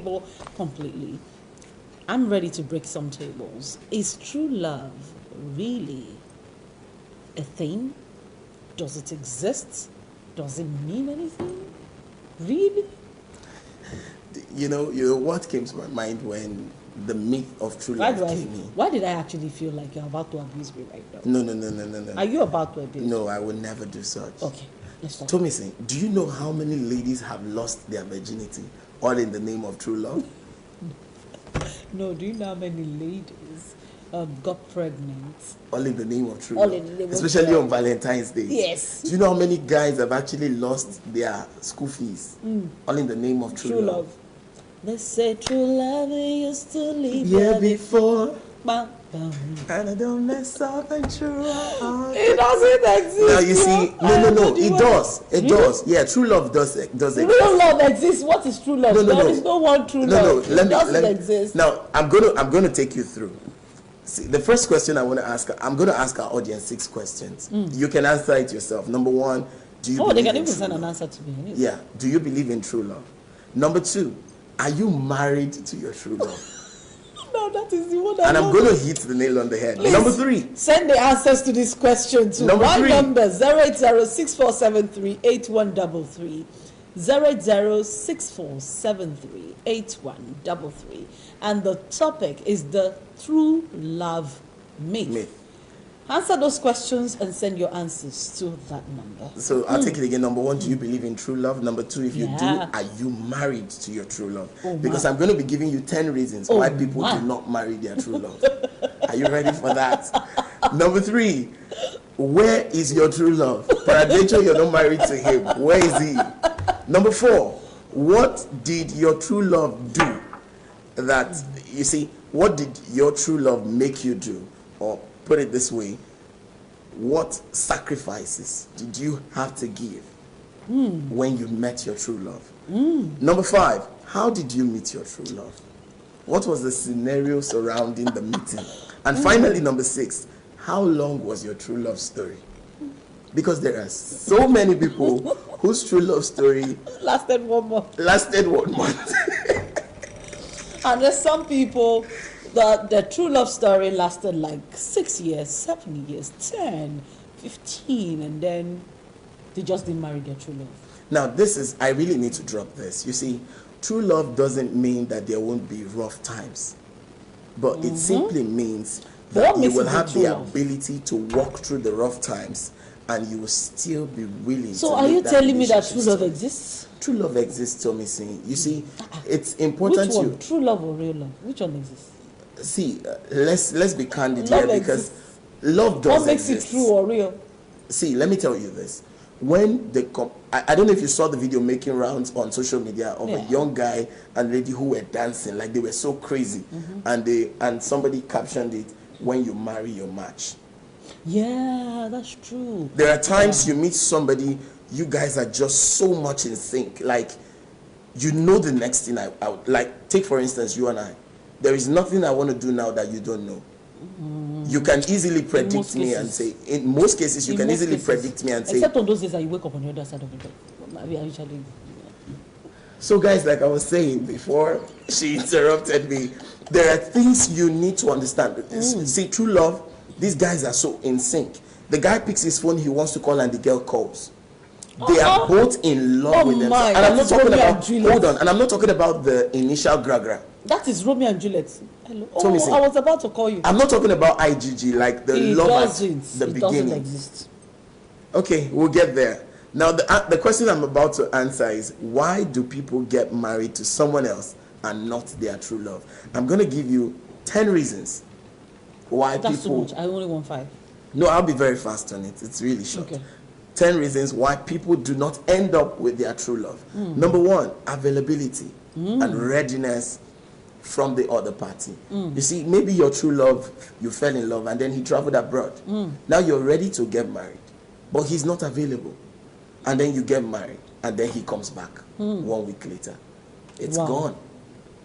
table completely. I'm ready to break some tables. Is true love really a thing? Does it exist? Does it mean anything? Really? You know what came to my mind when the myth of true love came in? Why did I actually feel like you're about to abuse me right now? No. Are you about to abuse me? No, I would never do such. Okay, let's talk. Tomisi, do you know how many ladies have lost their virginity all in the name of true love? No, do you know how many ladies got pregnant? All in the name of true All love. in the name of Especially true on Valentine's Day. Yes. Do you know how many guys have actually lost their school fees? All in the name of true love. They say true love used to live Yeah, before. Bam, bam. And I don't mess up and true love. It doesn't exist. Now you see, no, it does. It does. Yeah, true love does exist. Real love exists. What is true love? There is no one true love. It doesn't exist. Now I'm gonna take you through. See, the first question I want to ask, I'm going to ask our audience 6 questions. You can answer it yourself. Number 1, do you believe they can in even true send love? an answer to me. Yeah, do you believe in true love? Number 2, are you married to your true love? No, that is the one. And I'm going to hit the nail on the head. Please, number 3, send the answers to this question to Number one 3. number 08064738133. 08064738133. And the topic is the true love myth. Answer those questions and send your answers to that number. So I'll take it again. Number 1, do you believe in true love? Number 2, if you do, Yeah. are you married to your true love? Oh, because my. I'm going to be giving you 10 reasons why people do not marry their true love. Are you ready for that? Number 3, where is your true love? Peradventure you're not married to him. Where is he? Number 4, what did your true love do? That, you see, what did your true love make you do? Or put it this way, what sacrifices did you have to give when you met your true love? Number 5, how did you meet your true love? What was the scenario surrounding the meeting? And finally, number 6, how long was your true love story? Because there are so many people whose true love story Lasted 1 month. And there's some people that their true love story lasted like 6 years, 7 years, 10, 15, and then they just didn't marry their true love. Now, I really need to drop this. You see, true love doesn't mean that there won't be rough times, but it simply means that you will have the ability to walk through the rough times and you will still be willing. So are you telling me that true love exists? True love exists, Tommy. You see, it's important. Which one? True love or real love? Which one exists? See, let's be candid Love here, because love does What makes exist. it true or real? See, let me tell you this. When I don't know if you saw the video making rounds on social media of a young guy and lady who were dancing like they were so crazy, and somebody captioned it, "When you marry your match." Yeah, that's true. There are times you meet somebody, you guys are just so much in sync. Like, you know the next thing I would like. Take for instance, you and I. There is nothing I want to do now that you don't know. You can easily predict me and say, in most cases, you can easily predict me and say. Except on those days that you wake up on the other side of the bed. Actually. So guys, like I was saying before she interrupted me, there are things you need to understand. See, true love, these guys are so in sync. The guy picks his phone, he wants to call, and the girl calls. They are both in love with themselves. And I'm not talking about, hold on, and I'm not talking about the initial gragra. That is Romeo and Juliet. Hello. I was about to call you. I'm not talking about IGG, like the love at the beginning. Doesn't exist. Okay, we'll get there. Now, the question I'm about to answer is, why do people get married to someone else and not their true love? I'm going to give you 10 reasons why That's people... too much. I only want 5. No, I'll be very fast on it. It's really short. Okay. 10 reasons why people do not end up with their true love. Number 1, availability and readiness from the other party. You see, maybe your true love, you fell in love and then he traveled abroad. Now you're ready to get married, but he's not available. And then you get married and then he comes back 1 week later. It's gone.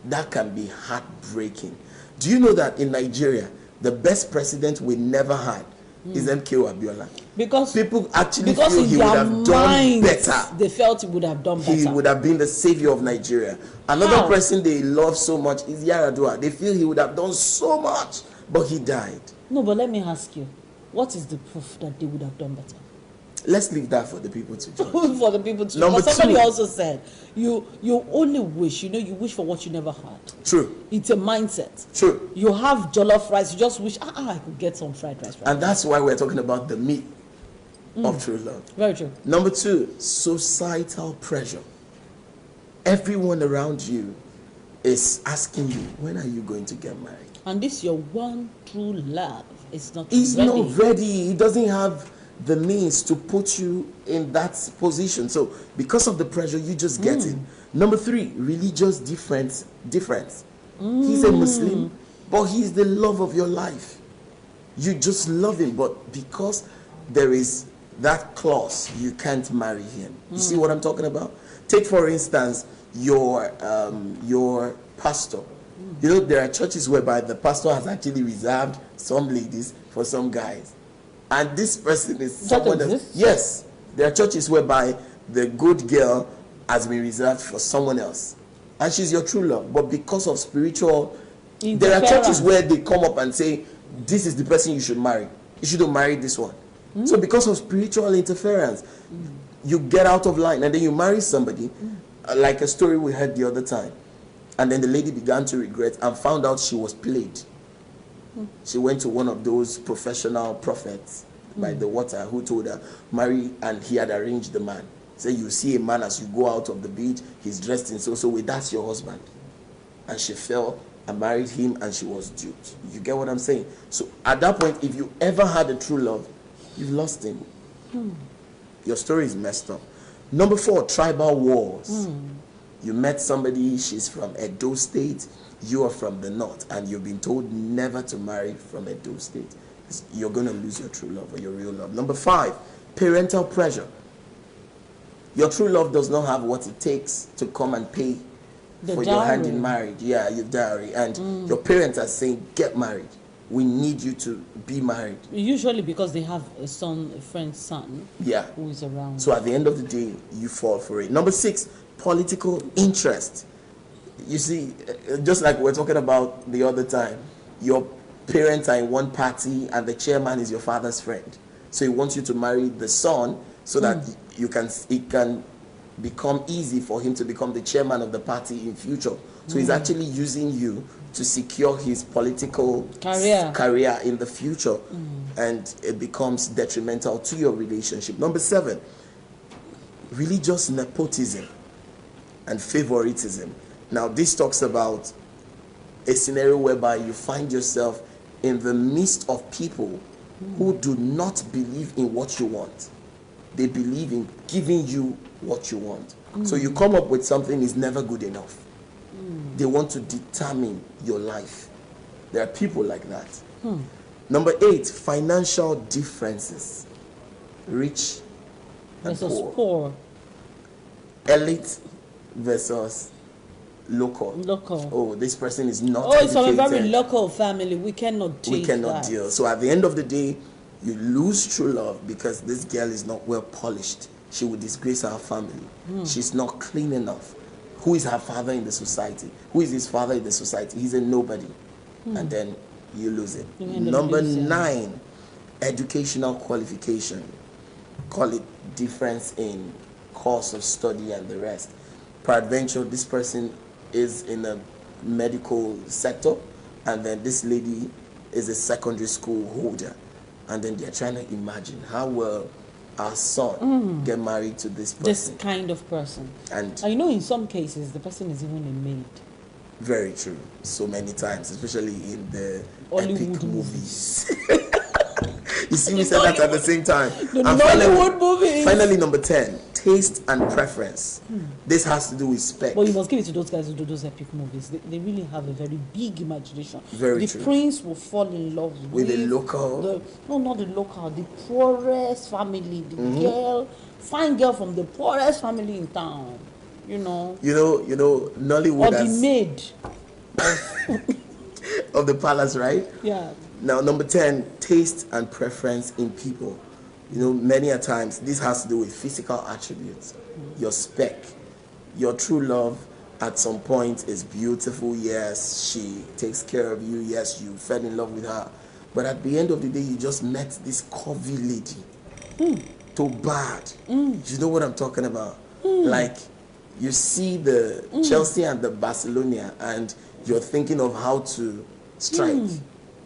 That can be heartbreaking. Do you know that in Nigeria, the best president we never had is MKO Abiola. Because people actually feel he would have done better. They felt he would have done better. He would have been the savior of Nigeria. Another How? person they love so much is Yaradua. They feel he would have done so much, but he died. No, but let me ask you, what is the proof that they would have done better? Let's leave that for the people to judge. For the people to. Number But somebody two. also said, you only wish, you wish for what you never had. True. It's a mindset. True. You have jollof rice, you just wish, I could get some fried rice. And that's why we're talking about the meat of true love. Very true. Number two, societal pressure. Everyone around you is asking you, when are you going to get married? And this your one true love is not He's ready. not ready. He doesn't have the means to put you in that position. So because of the pressure, you just get it. Number three, religious difference. He's a Muslim, but he's the love of your life. You just love him, but because there is that clause, you can't marry him. You see what I'm talking about? Take for instance your pastor. There are churches whereby the pastor has actually reserved some ladies for some guys. And this person is someone that, yes, there are churches whereby the good girl has been reserved for someone else, and she's your true love. But because of spiritual, there are churches where they come up and say, "This is the person you should marry. You shouldn't marry this one." So because of spiritual interference, you get out of line, and then you marry somebody, like a story we heard the other time, and then the lady began to regret and found out she was played. She went to one of those professional prophets by the water who told her, marry, and he had arranged the man. Say, you see a man as you go out of the beach, he's dressed in so way, that's your husband. And she fell and married him, and she was duped. You get what I'm saying? So at that point, if you ever had a true love, you've lost him. Your story is messed up. Number four, tribal wars. You met somebody, she's from Edo State, you are from the north, and you've been told never to marry from Edo State. You're going to lose your true love or your real love. Number five, parental pressure. Your true love does not have what it takes to come and pay for your hand in marriage. Yeah, your dowry. And your parents are saying, get married. We need you to be married. Usually because they have a friend's son who is around. So at the end of the day, you fall for it. Number six, political interest. You see, just like we're talking about the other time, your parents are in one party and the chairman is your father's friend. So he wants you to marry the son so that it can become easy for him to become the chairman of the party in future. So he's actually using you to secure his political career in the future, and it becomes detrimental to your relationship. Number seven, religious nepotism and favoritism. Now this talks about a scenario whereby you find yourself in the midst of people who do not believe in what you want. They believe in giving you what you want. So you come up with something is never good enough. They want to determine your life. There are people like that. Number eight, financial differences. Rich and poor. Elite versus local. Oh, this person is not educated. It's from a very local family. We cannot deal. So at the end of the day, you lose true love because this girl is not well polished. She will disgrace our family. She's not clean enough. Who is her father in the society? Who is his father in the society? He's a nobody. And then you lose it. Number nine, educational qualification. Call it difference in course of study and the rest. Peradventure, this person is in a medical sector, and then this lady is a secondary school holder. And then they're trying to imagine how will our son get married to this person. This kind of person. And in some cases, the person is even a maid. Very true. So many times, especially in the Hollywood epic movies. You see, we said that at the same time. Hollywood movies. Finally, number 10, taste and preference. This has to do with spec. But you must give it to those guys who do those epic movies. They really have a very big imagination. Very true. The prince will fall in love with the local. Not the local, the poorest family. The fine girl from the poorest family in town. Nollywood. Or the maid of the palace, right? Yeah. Now, number 10, taste and preference in people. You know, many a times this has to do with physical attributes, your spec. Your true love at some point is beautiful. Yes, she takes care of you. Yes, you fell in love with her. But at the end of the day, you just met this curvy lady. Too bad. You know what I'm talking about? Like, you see the Chelsea and the Barcelona, and you're thinking of how to strike.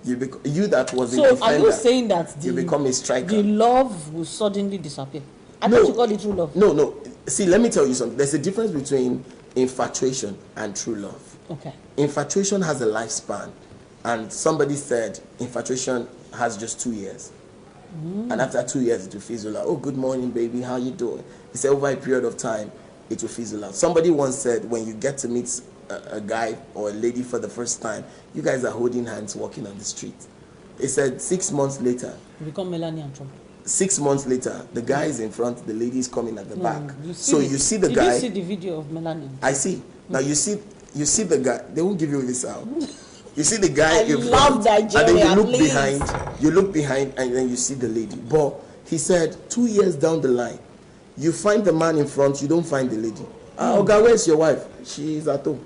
You that was a defender. So are you saying that you become a striker? The love will suddenly disappear? I thought you called it true love. No. See, let me tell you something. There's a difference between infatuation and true love. Okay. Infatuation has a lifespan, and somebody said infatuation has just 2 years. And after 2 years, it will fizzle out. Oh, good morning, baby. How you doing? He said over a period of time, it will fizzle out. Somebody once said when you get to meet a guy or a lady for the first time, you guys are holding hands walking on the street. He said 6 months later, You become Melanie and Trump. 6 months later, the guy is in front, the lady is coming at the back. You see the guy. Did you see the video of Melanie? I see. Now you see the guy. They won't give you this out. You see the guy in love front, Nigeria, and then you look please. behind. You look behind, and then you see the lady. But he said 2 years down the line, you find the man in front, you don't find the lady. Oga, where's your wife? She's at home.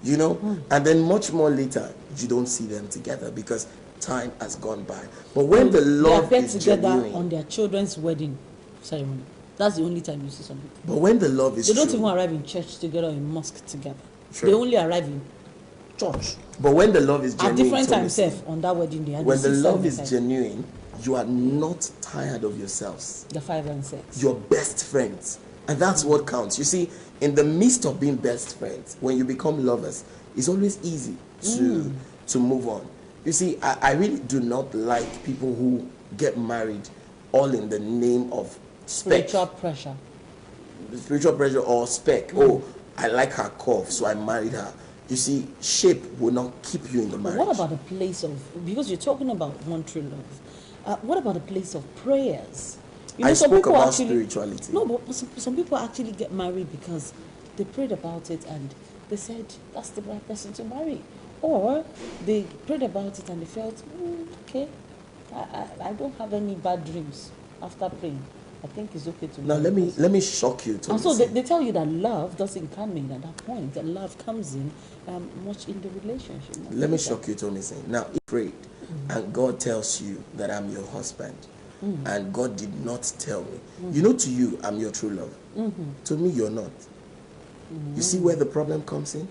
You know, and then much more later, you don't see them together because time has gone by. But when the love is together genuine, on their children's wedding ceremony, that's the only time you see something. but when the love is They don't true, even arrive in church together or in mosque together. Sure. They only arrive in church. but when the love is At genuine, different times, Thomas, self on that wedding day. and when the 6, love 7 is times. genuine, you are not tired of yourselves. The 5 and 6. Your best friends, and that's what counts. You see, in the midst of being best friends, when you become lovers, it's always easy to move on. You see, I really do not like people who get married all in the name of spec. Spiritual pressure or spec. Oh, I like her curve, so I married her. You see, shape will not keep you in the marriage. What about a place of, because you're talking about one true love, what about a place of prayers? You know, I some spoke people about actually, spirituality. No, but some people actually get married because they prayed about it and they said that's the right person to marry, or they prayed about it and they felt okay, I don't have any bad dreams after praying. I think it's okay to. Now let me shock you. And so they tell you that love doesn't come in at that point. That love comes in much in the relationship. Let me shock you, Tony. Now, if you prayed and God tells you that I'm your husband, and God did not tell me, you know, to you I'm your true love. To me, you're not. You see where the problem comes in?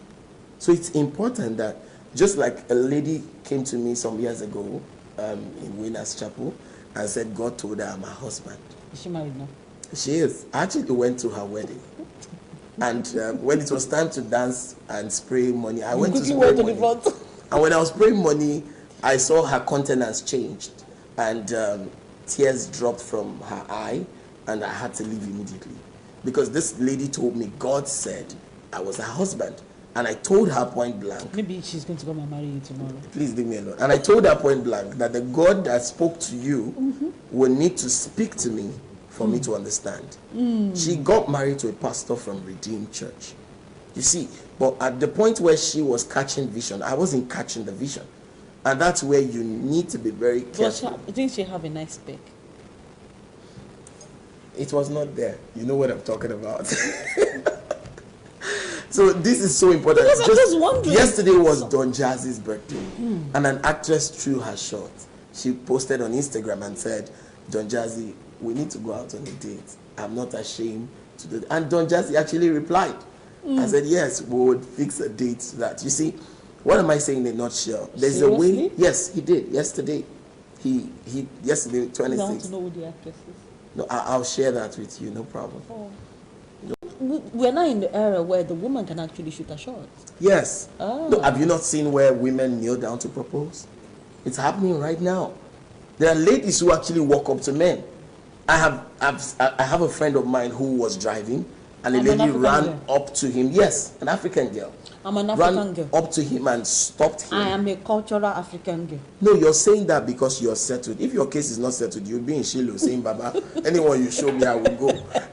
So it's important that, just like a lady came to me some years ago in Winners Chapel and said God told her I'm her husband. Is she married now? She is. I actually went to her wedding. And when it was time to dance and spray money, I went to spray money. And when I was spraying money, I saw her countenance changed. And tears dropped from her eye, and I had to leave immediately. Because this lady told me God said I was her husband. And I told her point blank. Maybe she's going to come and marry you tomorrow. Please leave me alone. And I told her point blank that the God that spoke to you will need to speak to me for me to understand. She got married to a pastor from Redeemed Church. You see, but at the point where she was catching vision, I wasn't catching the vision. And that's where you need to be very careful. I think she have a nice spec. It was not there. You know what I'm talking about. So this is so important. Because I'm just wondering. Yesterday was Don Jazzy's birthday, and an actress threw her shot. She posted on Instagram and said, Don Jazzy, we need to go out on a date. I'm not ashamed to do that. And Don Jazzy actually replied. I said, yes, we would fix a date to that. You see, what am I saying in a nutshell? There's Seriously? a way. Yes, he did. Yesterday. He yesterday, 26th. I want to know who the actress is. No, I'll share that with you, no problem. Oh. We're now in the era where the woman can actually shoot a shot. Yes. Oh. No, have you not seen where women kneel down to propose? It's happening right now. There are ladies who actually walk up to men. I have a friend of mine who was driving, and a lady ran up to him. Yes, an African girl. I'm an African girl. Up to him and stopped him. I am a cultural African girl. No, you're saying that because you're settled. If your case is not settled, you'll be in Shiloh saying, Baba, anyone you show me, I will go.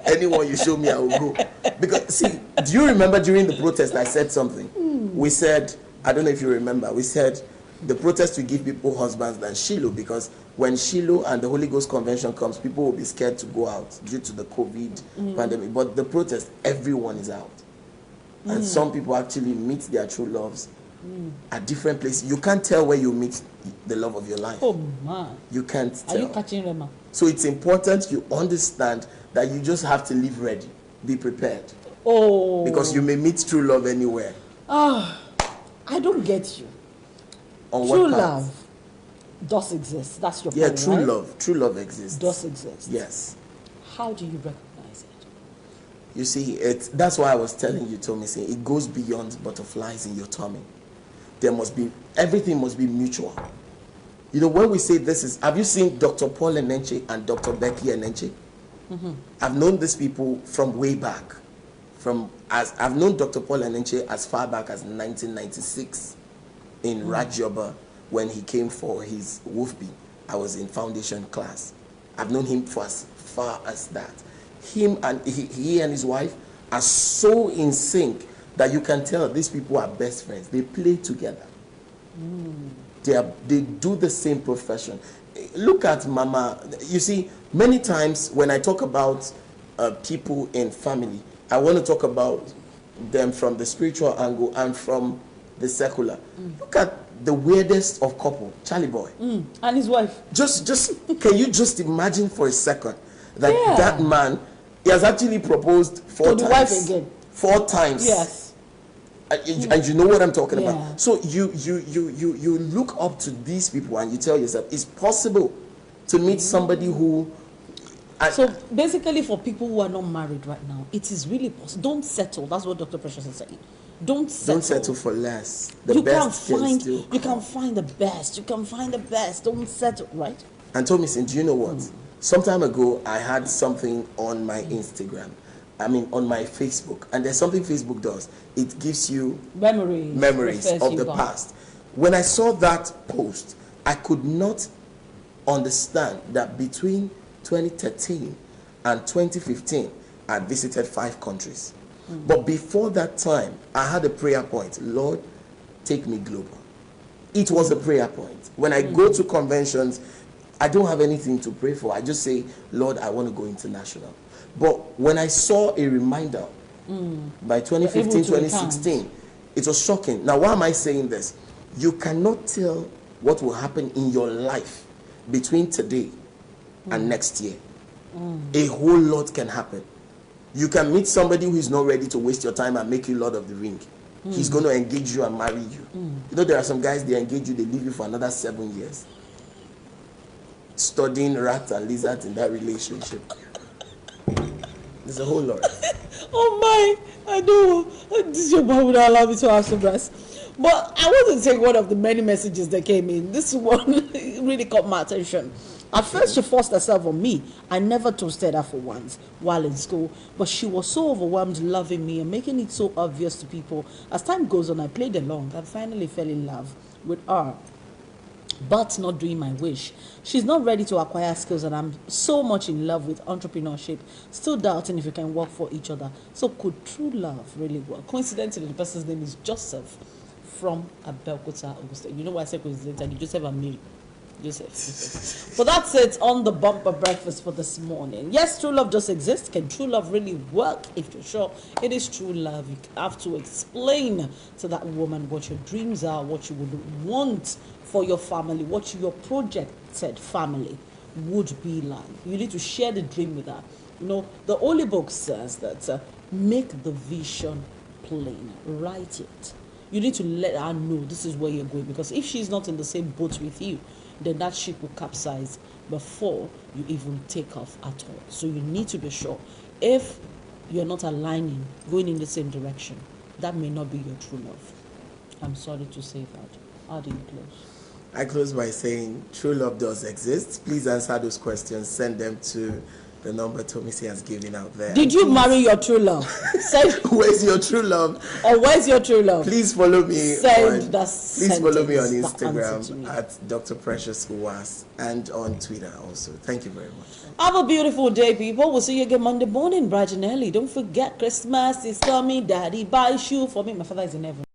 Anyone you show me, I will go. Because, see, do you remember during the protest I said something? We said, I don't know if you remember, we said, The protest will give people husbands than Shiloh, because when Shiloh and the Holy Ghost Convention comes, people will be scared to go out due to the COVID pandemic. But the protest, everyone is out. And some people actually meet their true loves at different places. You can't tell where you meet the love of your life. Oh, man. You can't tell. Are you catching Rema? So it's important you understand that you just have to live ready. Be prepared. Oh. Because you may meet true love anywhere. Ah, I don't get you. On True what part? love does exist. That's your Yeah, point, true right? love. True love exists. Does exist. Yes. How do you recognize it? You see, that's why I was telling you, Tommy, saying it goes beyond butterflies in your tummy. Everything must be mutual. You know, when we say this is, have you seen Dr. Paul Enenche and Dr. Becky Enenche? I've known these people from way back. I've known Dr. Paul Enenche as far back as 1996 in Rajoba when he came for his WOFB. I was in foundation class. I've known him for as far as that. He and his wife are so in sync that you can tell these people are best friends. They play together. They do the same profession. Look at Mama. You see, many times when I talk about people in family, I want to talk about them from the spiritual angle and from the secular. Look at the weirdest of couple, Charlie Boy. And his wife. Just can you just imagine for a second that that man, he has actually proposed four To the times. wife again. 4 times. Yes. And you know what I'm talking Yeah. about. So you look up to these people and you tell yourself, it's possible to meet somebody who. So basically, for people who are not married right now, it is really possible. Don't settle. That's what Dr. Precious is saying. Don't settle. Don't settle for less. You can find the best. You can find the best. Don't settle, right? And Tommy, do you know what? Some time ago, I had something on my Instagram. On my Facebook. And there's something Facebook does. It gives you memories of the past. When I saw that post, I could not understand that between 2013 and 2015, I visited 5 countries. But before that time, I had a prayer point. Lord, take me global. It was a prayer point. When I go to conventions, I don't have anything to pray for. I just say, Lord, I want to go international. But when I saw a reminder by 2015, 2016, it was shocking. Now, why am I saying this? You cannot tell what will happen in your life between today and next year. A whole lot can happen. You can meet somebody who is not ready to waste your time and make you Lord of the Ring. He's going to engage you and marry you. You know, there are some guys, they engage you, they leave you for another 7 years. Studying rats and lizards in that relationship. There's a whole lot. Oh my, I know. This your boy would allow me to have some rest. But I want to take one of the many messages that came in. This one really caught my attention. At first, she forced herself on me. I never toasted her for once while in school, but she was so overwhelmed loving me and making it so obvious to people. As time goes on, I played along and finally fell in love with her, but not doing my wish. She's not ready to acquire skills, and I'm so much in love with entrepreneurship, still doubting if we can work for each other. So could true love really work? Coincidentally, the person's name is Joseph from Abeokuta, Ogun State. You know why I said coincidentally? Joseph and Mary. Joseph. But that's it on the bumper breakfast for this morning. Yes, true love does exist. Can true love really work? If you're sure it is true love, you have to explain to that woman what your dreams are, what you would want for your family, what your projected family would be like. You need to share the dream with her. You know, the Holy Book says that make the vision plain, write it. You need to let her know this is where you're going, because if she's not in the same boat with you, then that ship will capsize before you even take off at all. So you need to be sure. If you're not aligning, going in the same direction, that may not be your true love. I'm sorry to say that. How do you close? I close by saying true love does exist. Please answer those questions. Send them to the number Tomisi has given out there. Did you marry your true love? Where's your true love? Or where's your true love? Please follow me. Please follow me on Instagram at Dr. Precious Uwas and on Twitter also. Thank you very much. Have a beautiful day, people. We'll see you again Monday morning, bright and early. Don't forget, Christmas is coming. Daddy, buy shoe for me. My father is in heaven.